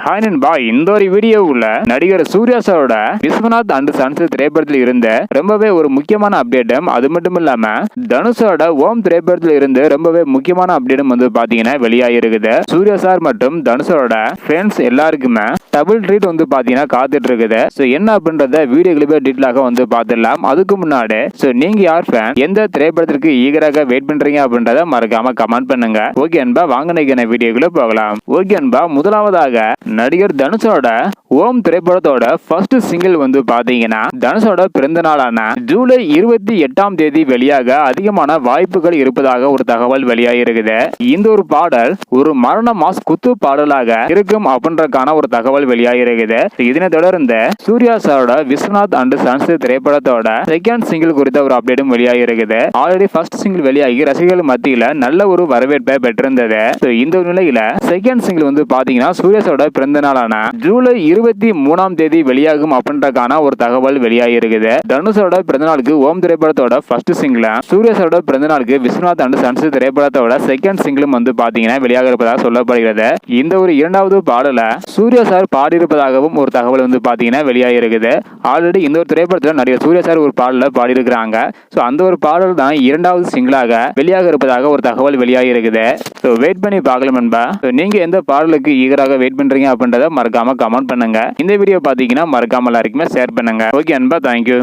Hi நண்பா, இந்த ஒரு வீடியோவுல நடிகர் சூர்யா சாரோட விஸ்வநாத் அண்ட் சன்ஸ் திரைப்படத்தில் இருந்த ரொம்பவே ஒரு முக்கியமான அப்டேட்டும், அது மட்டும் இல்லாம தனுஷோட ஓம் திரைப்படத்தில் இருந்து ரொம்பவே முக்கியமான அப்டேட்டும் வந்து பாத்தீங்கன்னா வெளியாகிருக்குது. சூர்யா சார் மற்றும் தனுஷோட ஃபேன்ஸ் எல்லாருக்குமே டபுள் ட்ரீட் வந்து பாத்தீங்கன்னா காத்துட்டு இருக்குது. என்ன அப்படின்றத வீடியோ கிளிப்பே டீட்டெயிலாக வந்து பாத்துடலாம். அதுக்கு முன்னாடி நீங்க யார் ஃபேன், எந்த திரைப்படத்திற்கு ஈகராக வெயிட் பண்றீங்க அப்படின்றத மறக்காம கமெண்ட் பண்ணுங்க. ஓகே அன்பா, வாங்க வீடியோக்குள்ள போகலாம். ஓகே அன்பா, முதலாவதாக நடிகர் தனுஷோட ஓம் திரைப்படத்தோட ஃபர்ஸ்ட் சிங்கிள் வந்து பாத்தீங்கன்னா தனுஷோட பிறந்த நாளான ஜூலை 28ஆம் தேதி வெளியாக அதிகமான வாய்ப்புகள் இருப்பதாக ஒரு தகவல் வெளியாகி இருக்குது. இந்த ஒரு பாடல் ஒரு மரண மாஸ் குத்து பாடலாக இருக்கும் அப்படின்றக்கான ஒரு தகவல் வெளியாகி இருக்குது. இதனை தொடர்ந்து சூர்யா சாரோட விஸ்வநாத் அண்ட் சன்ஸ் திரைப்படத்தோட செகண்ட் சிங்கிள் குறித்த ஒரு அப்டேட்டும் வெளியாகி இருக்குது. ஆல்ரெடி ஃபர்ஸ்ட் சிங்கிள் வெளியாகி ரசிகர்கள் மத்தியில நல்ல ஒரு வரவேற்பை பெற்றிருந்தது. இந்த நிலையில செகண்ட் சிங்கிள் வந்து பாத்தீங்கன்னா சூர்யாசோட பிறந்த நாளான ஜூலை 23ஆம் தேதி வெளியாகும் அப்படின்றக்கான ஒரு தகவல் வெளியாகி இருக்குது. தனுஷோட பிறந்தநாளுக்கு ஓம் திரைப்படத்தோட ஃபர்ஸ்ட் சிங்கிள், சூர்யாசோட பிறந்தநாளுக்கு விஸ்வநாத் அண்ட் சன்ஸ் திரைப்படத்தோட செகண்ட் சிங்கிளும் வந்து பாத்தீங்கன்னா வெளியாக இருப்பதாக சொல்லப்படுகிறது. இந்த ஒரு இரண்டாவது பாடல சூர்யா சார் பாடியிருப்பதாகவும் ஒரு தகவல் வந்து பாத்தீங்கன்னா வெளியாகி இருக்குது. ஆல்ரெடி இந்த ஒரு திரைப்படத்தில் நடிகர் சூர்யா சார் ஒரு பாடல பாடியிருக்கிறாங்க. அந்த ஒரு பாடல் தான் இரண்டாவது சிங்கிளாக வெளியாக இருப்பதாக ஒரு தகவல் வெளியாகி இருக்குது. வெயிட் பண்ணி பார்க்கலாம் நண்பா. நீங்க எந்த பாடலுக்கு ஈகராக வெயிட் பண்றீங்க அப்படின்றத மறக்காம கமெண்ட் பண்ணுங்க. இந்த வீடியோ பாத்தீங்கன்னா மறக்காம எல்லாருக்குமே ஷேர் பண்ணுங்க. ஓகே அன்பா, தேங்க்யூ.